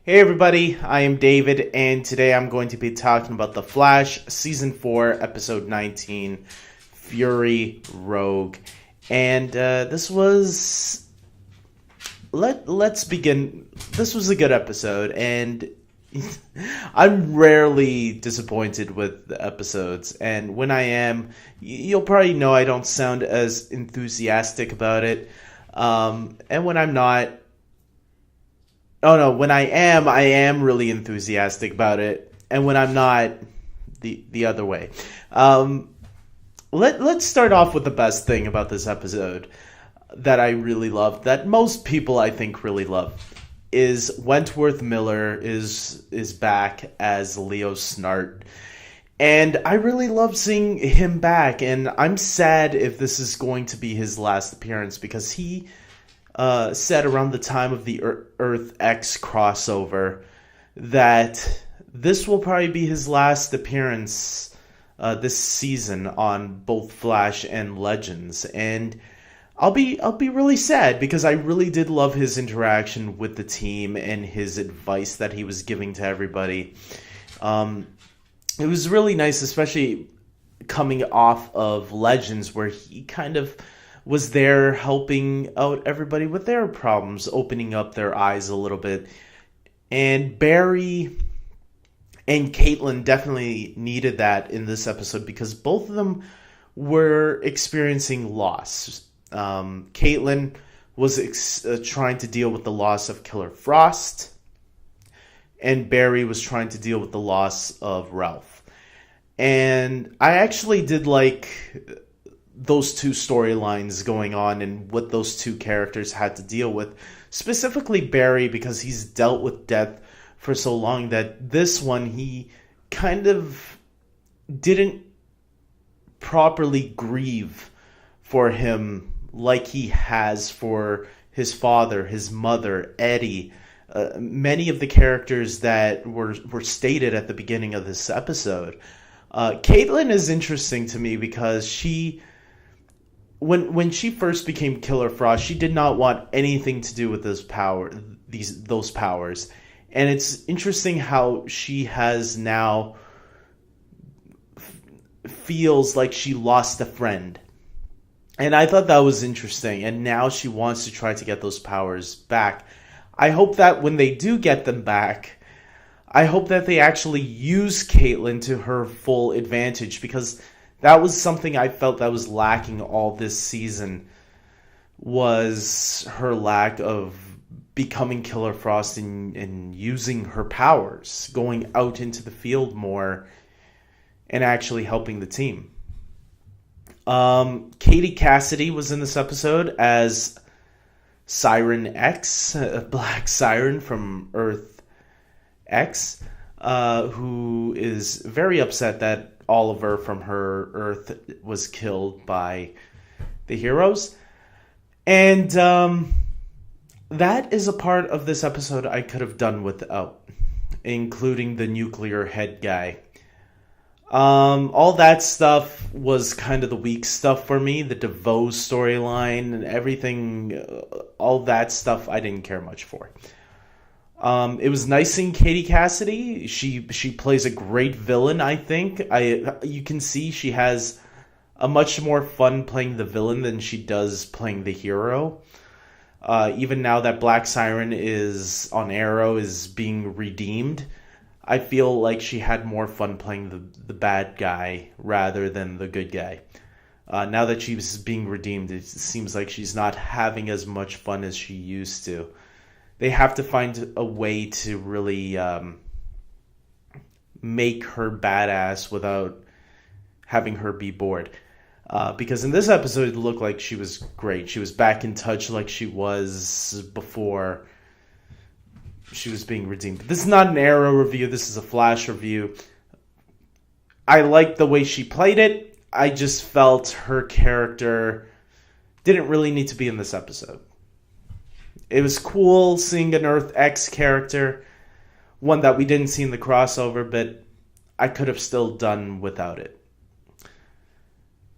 Hey everybody, I am David, and today I'm going to be talking about The Flash, Season 4, Episode 19, Fury Rogue. And this was... Let's begin. This was a good episode, and I'm rarely disappointed with the episodes. And when I am, you'll probably know I don't sound as enthusiastic about it. And when I'm not... Oh no, when I am really enthusiastic about it, and when I'm not, the other way. Let's start off with the best thing about this episode that I really love, that most people I think really love, is Wentworth Miller is back as Leo Snart. And I really love seeing him back, and I'm sad if this is going to be his last appearance, because he said around the time of the Earth X crossover that this will probably be his last appearance this season on both Flash and Legends, and I'll be really sad because I really did love his interaction with the team and his advice that he was giving to everybody. It was really nice, especially coming off of Legends, where he kind of was there helping out everybody with their problems, opening up their eyes a little bit. And Barry and Caitlin definitely needed that in this episode because both of them were experiencing loss. Caitlin was trying to deal with the loss of Killer Frost, and Barry was trying to deal with the loss of Ralph. And I actually did like those two storylines going on and what those two characters had to deal with. Specifically Barry, because he's dealt with death for so long that this one he kind of didn't properly grieve for him like he has for his father, his mother, Eddie, many of the characters that were stated at the beginning of this episode. Caitlin is interesting to me because she... When she first became Killer Frost, she did not want anything to do with those powers. And it's interesting how she has now feels like she lost a friend. And I thought that was interesting. And now she wants to try to get those powers back. I hope that when they do get them back, I hope that they actually use Caitlin to her full advantage, because that was something I felt that was lacking all this season, was her lack of becoming Killer Frost and using her powers, going out into the field more and actually helping the team. Katie Cassidy was in this episode as Siren X, Black Siren from Earth X, who is very upset that Oliver from her Earth was killed by the heroes. And that is a part of this episode I could have done without, including the nuclear head guy. All that stuff was kind of the weak stuff for me. The DeVoe storyline and everything, all that stuff I didn't care much for. It was nice seeing Katie Cassidy. She plays a great villain, I think. You can see she has a much more fun playing the villain than she does playing the hero. Even now that Black Siren is on Arrow, is being redeemed, I feel like she had more fun playing the bad guy rather than the good guy. Now that she's being redeemed, it seems like she's not having as much fun as she used to. They have to find a way to really make her badass without having her be bored. Because in this episode, it looked like she was great. She was back in touch like she was before she was being redeemed. This is not an Arrow review. This is a Flash review. I liked the way she played it. I just felt her character didn't really need to be in this episode. It was cool seeing an Earth X character, one that we didn't see in the crossover, but I could have still done without it.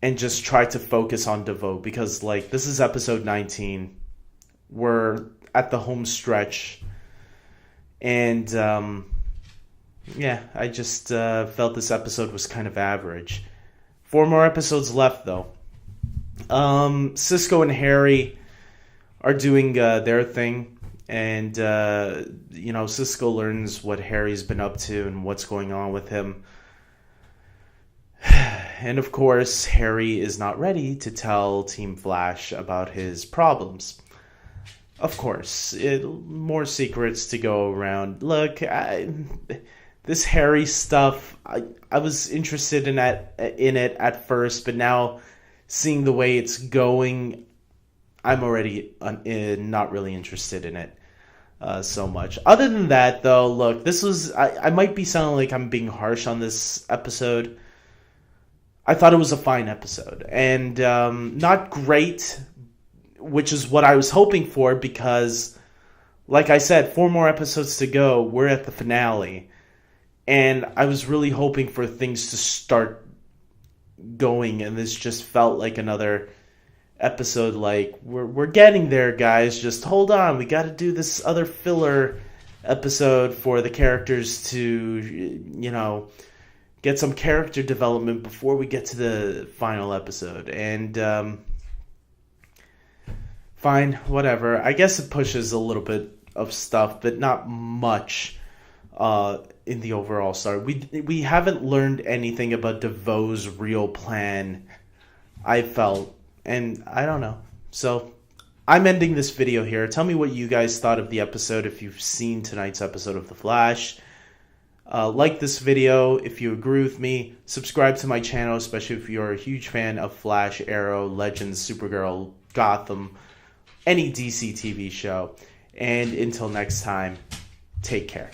And just try to focus on DeVoe, because this is episode 19. We're at the home stretch. And yeah, I just felt this episode was kind of average. 4 more episodes left, though. Cisco and Harry are doing their thing, and Cisco learns what Harry's been up to and what's going on with him. And of course, Harry is not ready to tell Team Flash about his problems. Of course, more secrets to go around. Look, this Harry stuff, I was interested in it at first, but now seeing the way it's going, I'm already not really interested in it so much. Other than that, though, look, this was... I might be sounding like I'm being harsh on this episode. I thought it was a fine episode. And not great, which is what I was hoping for, because, like I said, 4 more episodes to go. We're at the finale. And I was really hoping for things to start going, and this just felt like another episode like, we're getting there, guys. Just hold on. We got to do this other filler episode for the characters to, get some character development before we get to the final episode. And fine, whatever. I guess it pushes a little bit of stuff, but not much in the overall story. We haven't learned anything about DeVoe's real plan, I felt, and I don't know. So I'm ending this video here. Tell me what you guys thought of the episode if you've seen tonight's episode of The Flash. Like this video if you agree with me. Subscribe to my channel, especially if you're a huge fan of Flash, Arrow, Legends, Supergirl, Gotham, any DC TV show. And until next time, take care.